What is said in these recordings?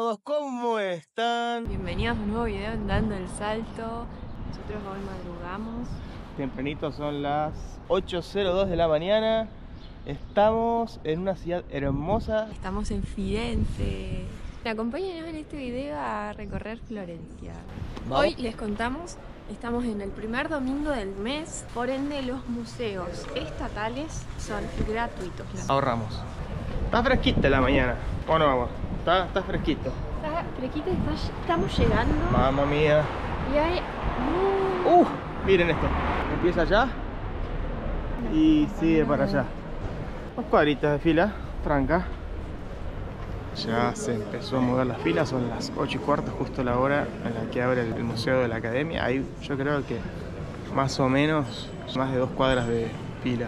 todos, ¿cómo están? Bienvenidos a un nuevo video en Dando el Salto. Nosotros hoy madrugamos. Tempranito, son las 8:02 de la mañana. Estamos en una ciudad hermosa. Estamos en Firenze. Acompáñenos en este video a recorrer Florencia. ¿Vamos? Hoy les contamos, estamos en el primer domingo del mes, por ende los museos estatales son gratuitos. Ahorramos. Está fresquita la mañana, ¿o no, vamos? Está fresquito. Está fresquito, estamos llegando Mamma mía. y hay... Miren esto. Empieza allá y sigue para allá. 2 cuadritas de fila, tranca. Ya se empezó a mover las filas, son las 8:15, justo la hora en la que abre el Museo de la Academia. Hay, yo creo que más o menos más de 2 cuadras de fila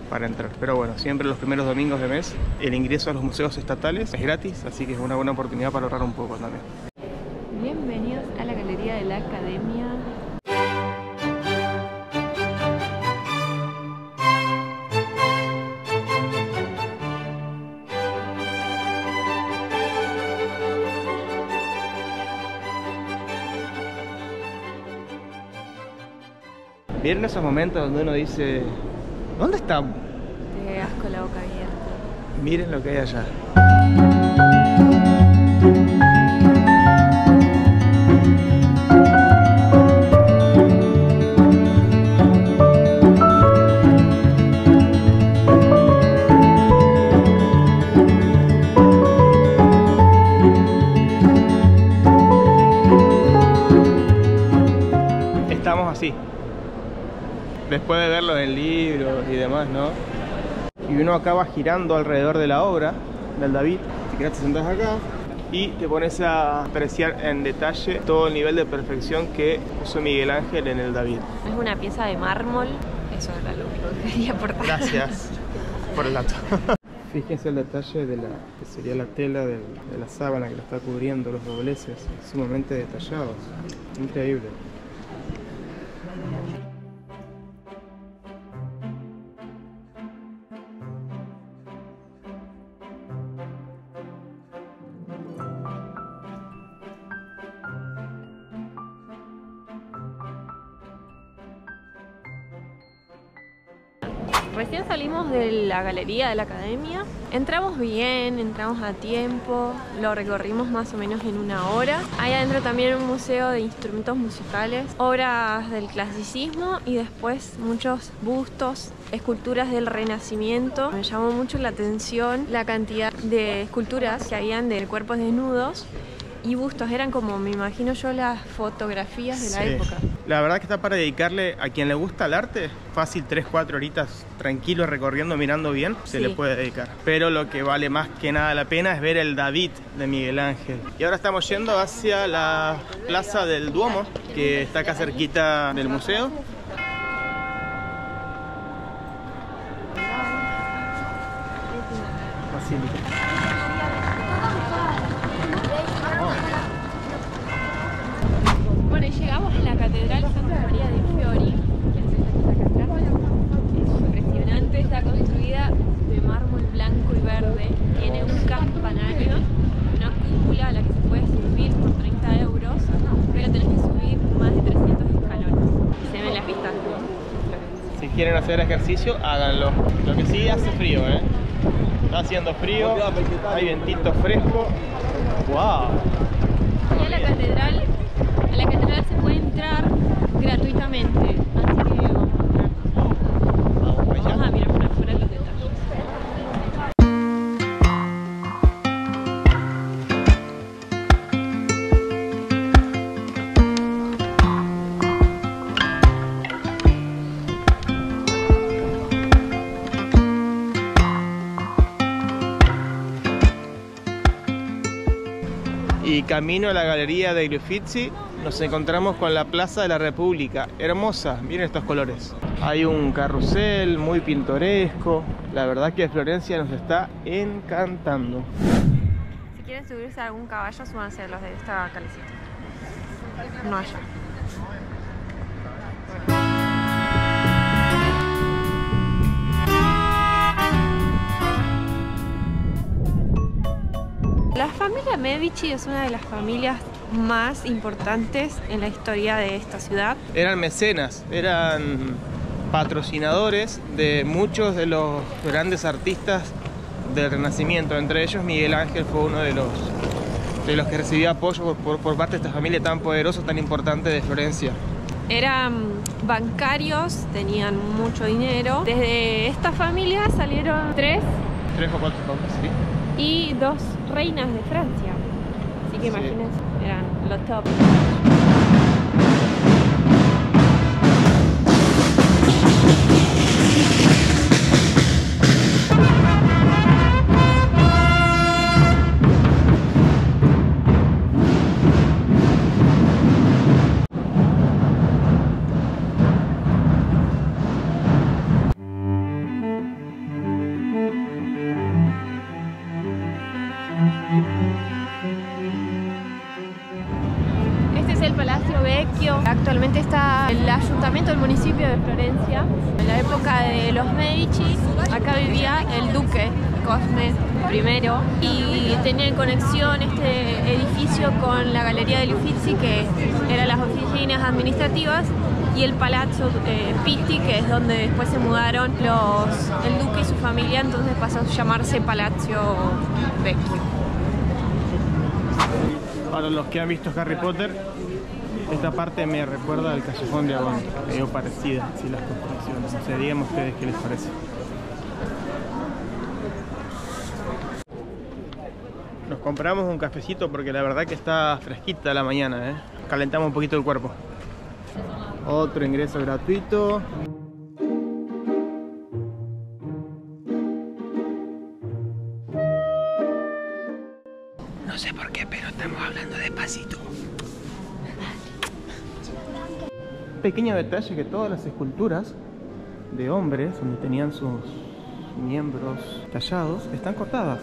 para entrar. Pero bueno, siempre los primeros domingos de mes el ingreso a los museos estatales es gratis, así que es una buena oportunidad para ahorrar un poco también. Bienvenidos a la Galería de la Academia. ¿Vieron esos momentos donde uno dice, ¿dónde estamos? Te quedas con la boca abierta. Miren lo que hay allá. Estamos así. Después de verlo en libros y demás, ¿no? Y uno acaba girando alrededor de la obra del David. Si querés te sentás acá y te pones a apreciar en detalle todo el nivel de perfección que puso Miguel Ángel en el David. Es una pieza de mármol, eso era lo único que quería aportar. Gracias por el dato. Fíjense el detalle de que sería la tela de la sábana que lo está cubriendo, los dobleces, sumamente detallados. Increíble. Recién salimos de la Galería de la Academia. Entramos bien, entramos a tiempo, lo recorrimos más o menos en 1 hora. Hay adentro también un museo de instrumentos musicales, obras del clasicismo y después muchos bustos, esculturas del Renacimiento. Me llamó mucho la atención la cantidad de esculturas que habían de cuerpos desnudos y bustos, eran como, me imagino yo, las fotografías de la época. La verdad que está para dedicarle a quien le gusta el arte, fácil 3-4 horitas tranquilo recorriendo, mirando bien, se le puede dedicar. Pero lo que vale más que nada la pena es ver el David de Miguel Ángel. Y ahora estamos yendo hacia la Plaza del Duomo, que está acá cerquita del museo. Basílica. Bueno, y llegamos a la Catedral Santa María de Fiori, que es impresionante, está construida de mármol blanco y verde, tiene un campanario, una cúpula a la que se puede subir por 30 euros, pero tenés que subir más de 300 escalones. Se ven las vistas, ¿no? Si quieren hacer ejercicio, háganlo. Lo que sí, hace frío, ¿eh? Está haciendo frío, hay vientito fresco. ¡Wow! Y a la catedral se puede entrar gratuitamente, así que vamos a mirar por afuera los detalles. Y camino a la Galería degli Uffizi nos encontramos con la Plaza de la República. Hermosa, miren estos colores. Hay un carrusel muy pintoresco. La verdad que Florencia nos está encantando. Si quieren subirse a algún caballo, súbanse a los de esta calecita. No allá. La familia Medici es una de las familias más importantes en la historia de esta ciudad. Eran mecenas, eran patrocinadores de muchos de los grandes artistas del Renacimiento. Entre ellos Miguel Ángel fue uno de los que recibía apoyo por parte de esta familia tan poderosa, tan importante de Florencia. Eran bancarios, tenían mucho dinero. Desde esta familia salieron tres o cuatro papas, sí. Y dos reinas de Francia. Así que imagínense, eran los top. Este es el Palacio Vecchio. Actualmente está el ayuntamiento del municipio de Florencia. En la época de los Medici, acá vivía el duque Cosme I y tenía en conexión este edificio con la Galería degli Uffizi, que eran las oficinas administrativas, y el Palazzo Pitti, que es donde después se mudaron el duque y su familia, entonces pasó a llamarse Palacio Vecchio. Para los que han visto Harry Potter, esta parte me recuerda al Callejón de Agón, medio parecida, sí, las construcciones. O sea, díganme ustedes qué les parece. Nos compramos un cafecito porque la verdad que está fresquita la mañana, ¿eh? Calentamos un poquito el cuerpo. Otro ingreso gratuito. No sé por qué, pero estamos hablando despacito. Pequeño detalle, que todas las esculturas de hombres, donde tenían sus miembros tallados, están cortadas.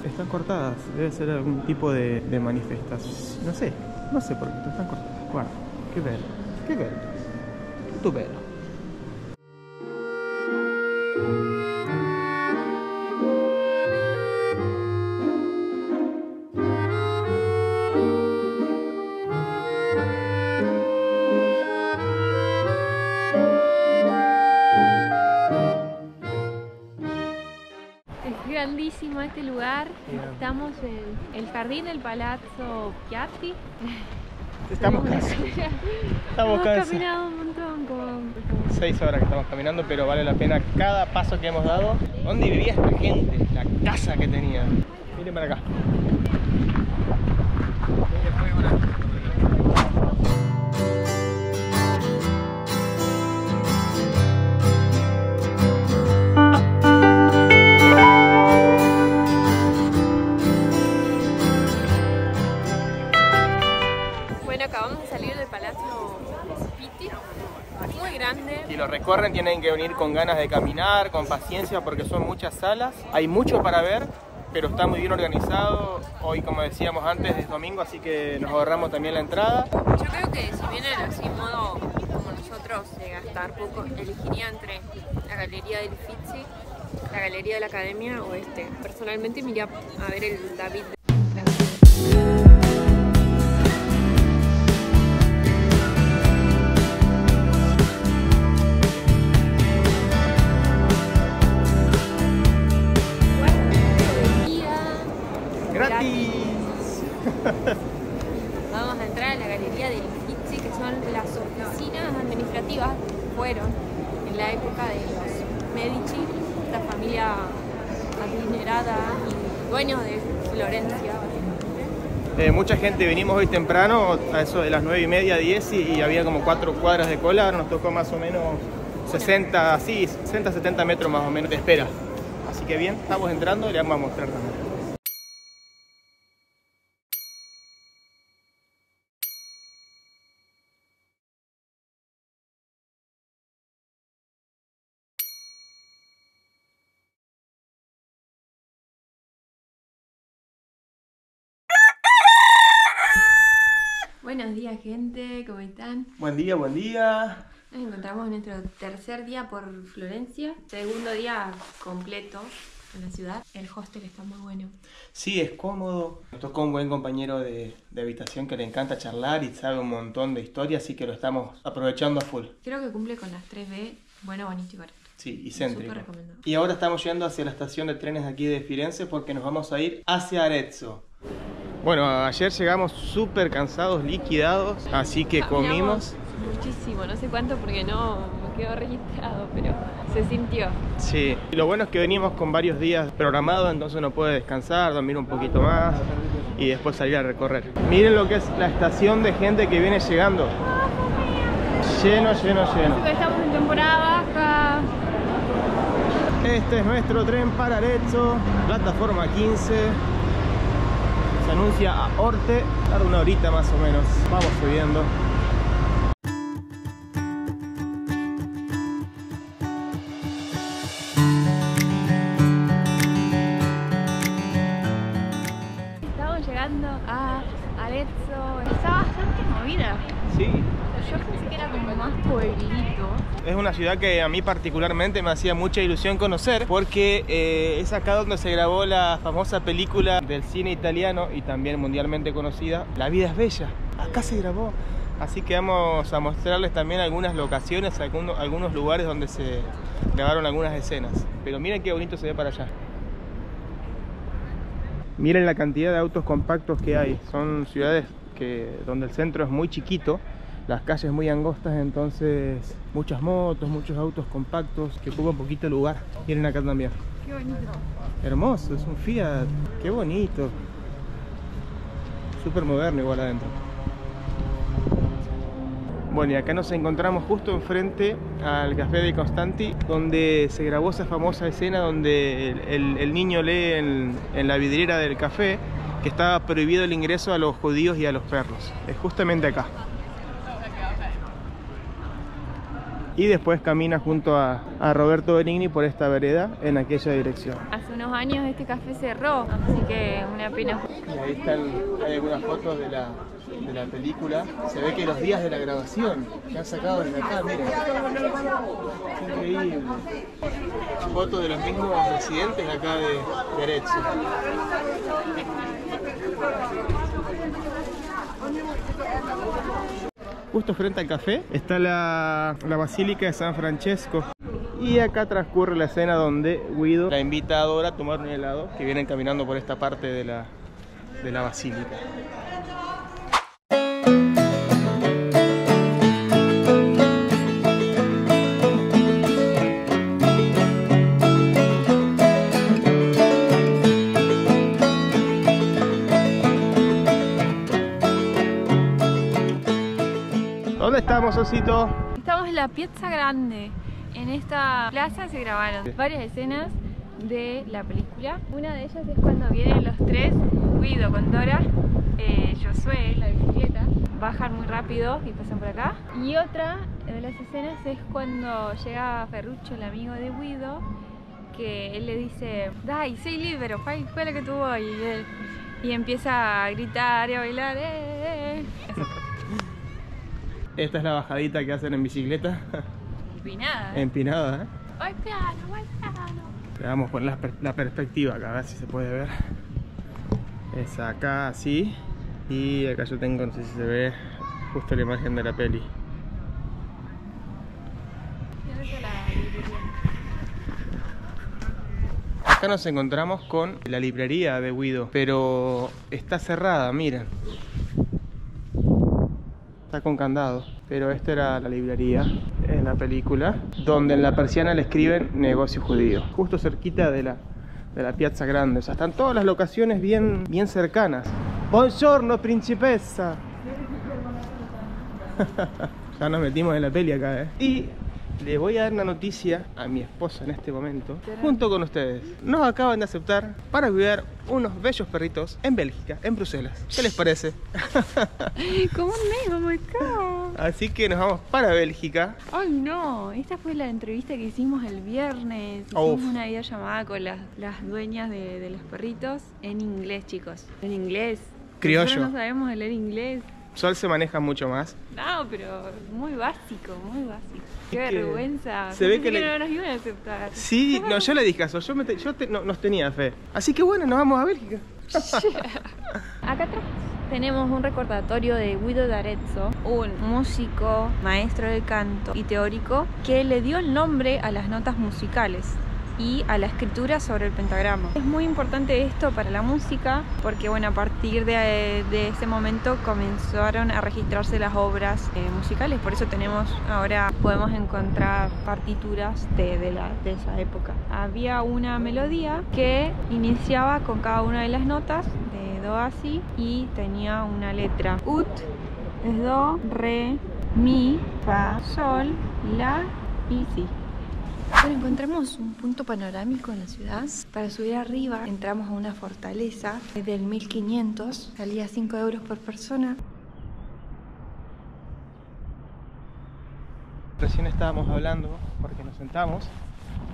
Debe ser algún tipo de manifestación. No sé por qué, pero están cortadas. Guarda, qué bello. Tu bello. Es grandísimo este lugar. Estamos en el jardín del Palazzo Piatti. Estamos casi. Hemos caminado un montón, como 6 horas que estamos caminando, pero vale la pena cada paso que hemos dado. ¿Dónde vivía esta gente? La casa que tenía. Miren para acá. Acabamos de salir del Palazzo Pitti, muy grande. Si lo recorren tienen que venir con ganas de caminar, con paciencia, porque son muchas salas. Hay mucho para ver, pero está muy bien organizado. Hoy, como decíamos antes, es domingo, así que nos ahorramos también la entrada. Yo creo que si vienen así modo como nosotros, de gastar poco, elegiría entre la Galería degli Uffizi, la Galería de la Academia o este. Personalmente me iría a ver el David. Vamos a entrar a la Galería degli Uffizi, que son las oficinas administrativas que fueron en la época de los Medici, esta familia adinerada y dueños de Florencia. Mucha gente, venimos hoy temprano, a eso de las 9:30, 10, y había como 4 cuadras de cola. Nos tocó más o menos 60, 70 metros más o menos de espera. Así que bien, estamos entrando y le vamos a mostrar también. Buenos días, gente, ¿cómo están? Buen día, buen día. Nos encontramos en nuestro tercer día por Florencia, segundo día completo. en la ciudad. El hostel está muy bueno. Sí, es cómodo. Nos tocó un buen compañero de habitación que le encanta charlar y sabe un montón de historias, así que lo estamos aprovechando a full. Creo que cumple con las 3B, bueno, bonito y barato. Sí, y céntrico. Súper recomendado. Y ahora estamos yendo hacia la estación de trenes de aquí de Firenze porque nos vamos a ir hacia Arezzo. Bueno, ayer llegamos súper cansados, liquidados, así que comimos. Muchísimo, no sé cuánto porque no quedó registrado, pero se sintió. Sí, y lo bueno es que venimos con varios días programados, entonces uno puede descansar, dormir un poquito más y después salir a recorrer. Miren lo que es la estación de gente que viene llegando. Lleno, lleno, lleno. Estamos en temporada baja. Este es nuestro tren para Arezzo, plataforma 15. Se anuncia a Orte, tarda una horita más o menos. Vamos subiendo. Estamos llegando a Arezzo. Está bastante movida. Sí. Yo pensé que era como más pueblito. Es una ciudad que a mí particularmente me hacía mucha ilusión conocer porque es acá donde se grabó la famosa película del cine italiano y también mundialmente conocida, La vida es bella. Acá se grabó. Así que vamos a mostrarles también algunas locaciones, algunos lugares donde se grabaron algunas escenas. Pero miren qué bonito se ve para allá. Miren la cantidad de autos compactos que hay. Son ciudades donde el centro es muy chiquito, las calles muy angostas, entonces muchas motos, muchos autos compactos que ocupan poquito lugar. Miren acá también. Qué bonito. Hermoso, es un Fiat. Qué bonito. Súper moderno igual adentro. Bueno, y acá nos encontramos justo enfrente al Café dei Constanti, donde se grabó esa famosa escena donde el niño lee en la vidriera del café que estaba prohibido el ingreso a los judíos y a los perros. Es justamente acá. Y después camina junto a Roberto Benigni por esta vereda en aquella dirección. Hace unos años este café cerró, así que una pena. Y ahí hay algunas fotos de la película. Se ve que los días de la grabación que han sacado desde acá, miren. Es increíble. Fotos de los mismos residentes acá de Arezzo. Justo frente al café está la Basílica de San Francesco. Y acá transcurre la escena donde Guido la invita a Dora a tomar un helado, que vienen caminando por esta parte de la basílica. ¿Dónde estamos, Osito? Estamos en la Piazza Grande. En esta plaza se grabaron varias escenas de la película. Una de ellas es cuando vienen los tres, Guido con Dora, Josué, la bicicleta, bajan muy rápido y pasan por acá. Y otra de las escenas es cuando llega Ferruccio, el amigo de Guido, que él le dice: "Dai, sei libero, fai quello que tu vuoi", y empieza a gritar y a bailar. Esta es la bajadita que hacen en bicicleta. Empinada. Empinada, ¿eh? Voy piano, voy piano. Le vamos a poner la perspectiva acá, a ver si se puede ver. Es acá así. Y acá yo tengo, no sé si se ve, justo la imagen de la peli. Acá nos encontramos con la librería de Guido, pero está cerrada, miren. Está con candado, pero esta era la librería en la película, donde en la persiana le escriben negocio judío, justo cerquita de la Piazza Grande. O sea, están todas las locaciones bien cercanas. Buongiorno, principessa. Ya nos metimos en la peli acá, Y le voy a dar una noticia a mi esposa en este momento, junto con ustedes. Nos acaban de aceptar para cuidar unos bellos perritos en Bélgica, en Bruselas. ¿Qué les parece? ¿Cómo no? Oh my God. Así que nos vamos para Bélgica. Ay no, esta fue la entrevista que hicimos el viernes. Hicimos una videollamada con las dueñas de los perritos en inglés, chicos. En inglés. Criollo. Nosotros no sabemos leer inglés. Sol se maneja mucho más. No, pero muy básico, muy básico. Qué Es que vergüenza. se ve que no nos iban a aceptar. Sí, no, yo le dije eso, nos tenía fe. Así que bueno, nos vamos a Bélgica. Acá atrás tenemos un recordatorio de Guido d'Arezzo, un músico, maestro del canto y teórico que le dio el nombre a las notas musicales y a la escritura sobre el pentagrama. Es muy importante esto para la música porque bueno, a partir de ese momento comenzaron a registrarse las obras musicales, por eso podemos encontrar partituras de esa época. Había una melodía que iniciaba con cada una de las notas de do a si y tenía una letra. Ut es do, re, mi, fa, sol, la y si. Bueno, encontramos un punto panorámico en la ciudad. Para subir arriba entramos a una fortaleza del 1500, salía 5 euros por persona. Recién estábamos hablando, porque nos sentamos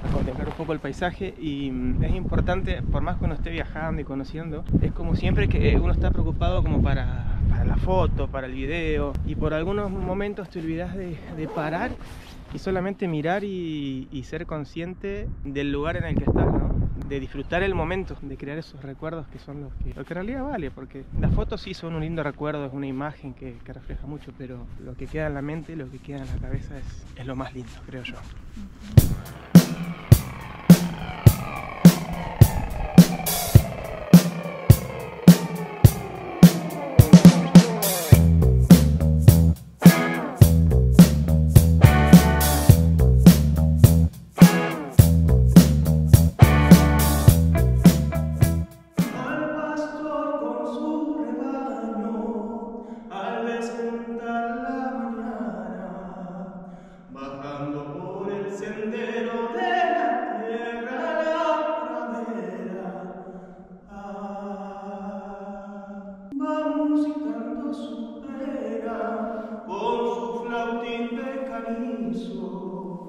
a contemplar un poco el paisaje y es importante, por más que uno esté viajando y conociendo, es como siempre que uno está preocupado como para la foto, para el video, y por algunos momentos te olvidas de parar y solamente mirar y ser consciente del lugar en el que estás, ¿no? De disfrutar el momento, de crear esos recuerdos que son lo que en realidad vale, porque las fotos sí son un lindo recuerdo, es una imagen que refleja mucho, pero lo que queda en la mente, lo que queda en la cabeza es lo más lindo, creo yo.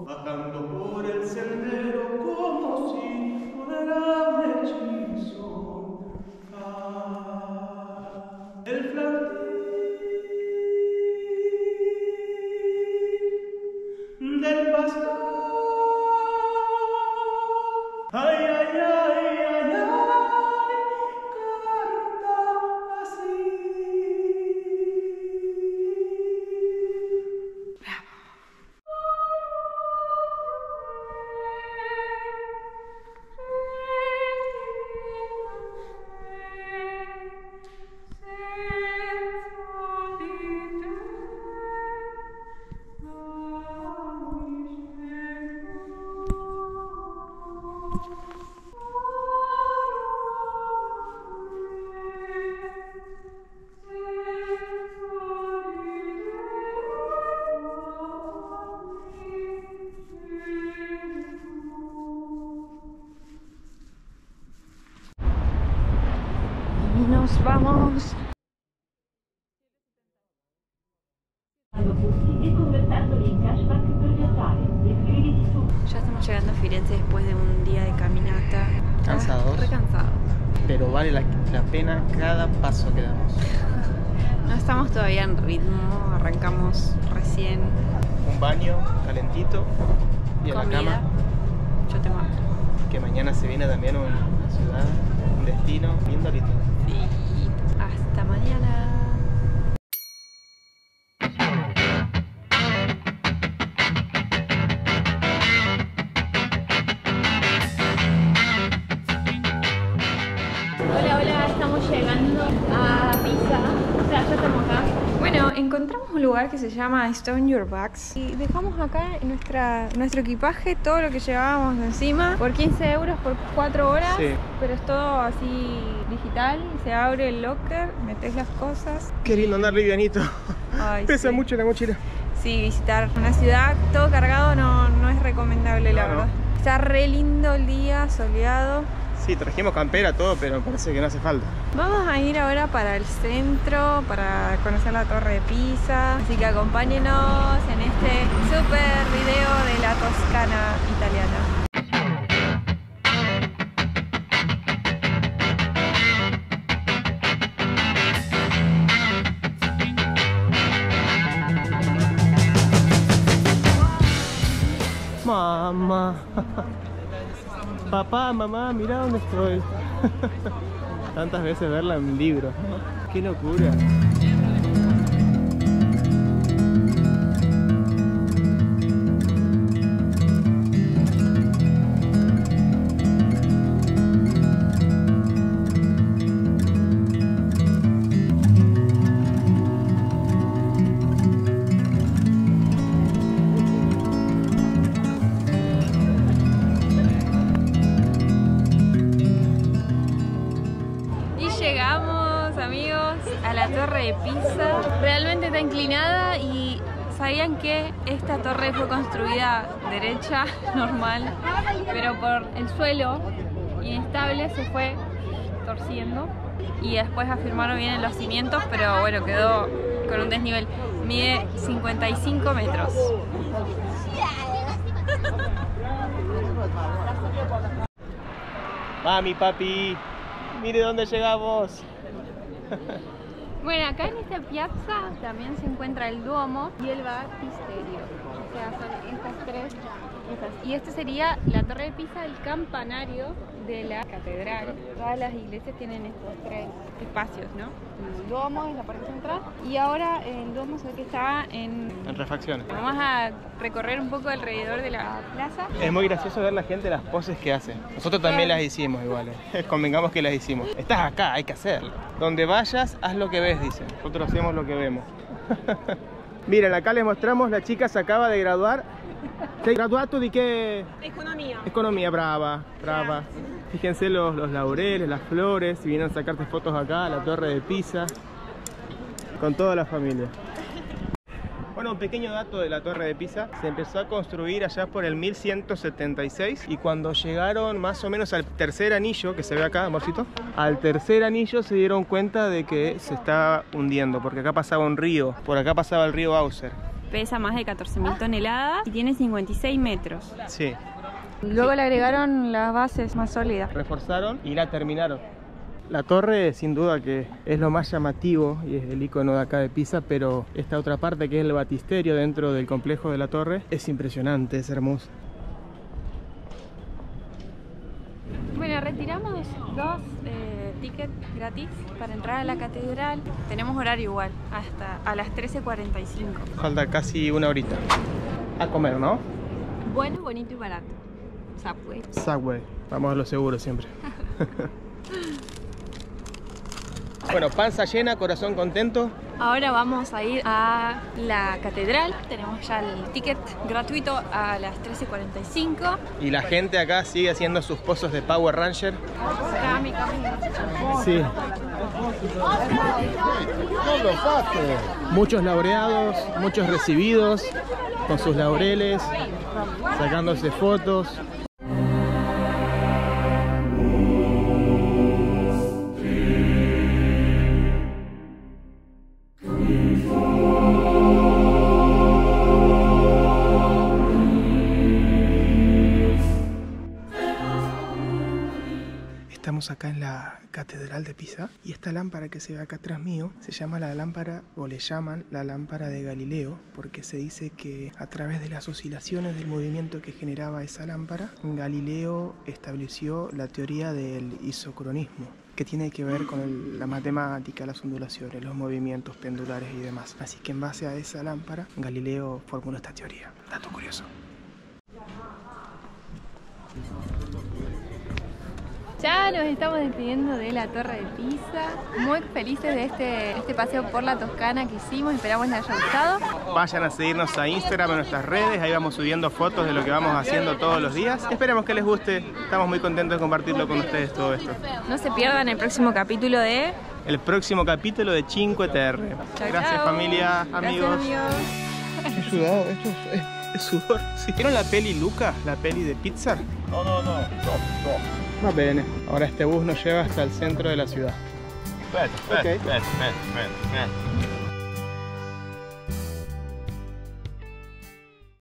Bajando por el sendero como si fuera un hechizo. El flautín del pastor. Ay, ay, ay, ay, ay, canta así. Nos vamos. Ya estamos llegando a Firenze después de un día de caminata. Cansados. Recansados. Pero vale la pena cada paso que damos. No estamos todavía en ritmo, arrancamos recién. Un baño calentito y a la cama. Yo te mando. Que mañana se viene también una ciudad, un destino lindo lindo. Sí, hasta mañana. Hola, estamos llegando a Pisa. O sea, ya estamos acá. Bueno, encontramos un lugar que se llama Stone Your Bags y dejamos acá en nuestro equipaje todo lo que llevábamos encima por 15 euros por 4 horas. Sí. Pero es todo así digital, se abre el locker, metes las cosas. Qué lindo andar livianito. Ay, Pesa sí. mucho la mochila. Sí, visitar una ciudad todo cargado no es recomendable, la verdad. Está re lindo el día, soleado. Sí, trajimos campera, todo, pero parece que no hace falta. Vamos a ir ahora para el centro, para conocer la Torre de Pisa. Así que acompáñenos en este super video de la Toscana italiana. Mamá. Papá, mamá, mira dónde estoy. Tantas veces verla en libros. ¡Qué locura! Llegamos, amigos, a la Torre de Pisa. Realmente está inclinada y ¿sabían que esta torre fue construida derecha, normal, pero por el suelo inestable se fue torciendo y después afirmaron bien en los cimientos, pero bueno, quedó con un desnivel. Mide 55 metros. Mami, papi, mire dónde llegamos. Bueno, acá en esta piazza también se encuentra el Duomo y el Baptisterio. O sea, son estas tres. Y este sería la Torre de Pisa, el campanario de la catedral. Todas las iglesias tienen estos tres espacios, ¿no? El Duomo es la parte central y ahora el Duomo se ve que está en refacciones. Vamos a recorrer un poco alrededor de la plaza. Es muy gracioso ver la gente las poses que hace. Nosotros también las hicimos igual. Convengamos que las hicimos. Estás acá, hay que hacerlo. Donde vayas, haz lo que ves, dicen. Nosotros hacemos lo que vemos. Miren, acá les mostramos, la chica se acaba de graduar. ¿Se graduato de qué? Economía. Economía, brava, brava. Fíjense los laureles, las flores, si vienen a sacarte fotos acá, a la Torre de Pisa, con toda la familia. Bueno, un pequeño dato de la Torre de Pisa. Se empezó a construir allá por el 1176 y cuando llegaron más o menos al tercer anillo, que se ve acá, amorcito, al tercer anillo se dieron cuenta de que se estaba hundiendo, porque acá pasaba un río, por acá pasaba el río Auser. Pesa más de 14.000 toneladas y tiene 56 metros. Sí. Luego le agregaron las bases más sólidas. Reforzaron y la terminaron. La torre sin duda que es lo más llamativo y es el icono de acá de Pisa, pero esta otra parte que es el batisterio dentro del complejo de la torre es impresionante, es hermosa. Bueno, retiramos dos tickets gratis para entrar a la catedral. Tenemos horario igual, hasta a las 13:45. Falta casi una horita. A comer, ¿no? Bueno, bonito y barato. Subway. Subway, vamos a lo seguro siempre. Bueno, panza llena, corazón contento. Ahora vamos a ir a la catedral. Tenemos ya el ticket gratuito a las 13:45. Y la gente acá sigue haciendo sus pozos de Power Ranger. Sí. Muchos laureados, muchos recibidos con sus laureles, sacándose fotos. Estamos acá en la Catedral de Pisa y esta lámpara que se ve acá atrás mío se llama la lámpara, o le llaman la lámpara de Galileo, porque se dice que a través de las oscilaciones del movimiento que generaba esa lámpara, Galileo estableció la teoría del isocronismo, que tiene que ver con la matemática, las ondulaciones, los movimientos pendulares y demás. Así que en base a esa lámpara, Galileo formuló esta teoría. Dato curioso. Ya nos estamos despidiendo de la Torre de Pisa. Muy felices de este paseo por la Toscana que hicimos. Esperamos les haya gustado. Vayan a seguirnos a Instagram, en nuestras redes. Ahí vamos subiendo fotos de lo que vamos haciendo todos los días. Esperemos que les guste. Estamos muy contentos de compartirlo con ustedes todo esto. No se pierdan el próximo capítulo de... El próximo capítulo de Cinque Terre. Gracias, chao. Familia, amigos. Gracias, amigos. He sudado, esto es sudor. ¿Sí? ¿Vieron la peli Luca? La peli de Pixar. No. Va bene. Ahora este bus nos lleva hasta el centro de la ciudad. Aspetta.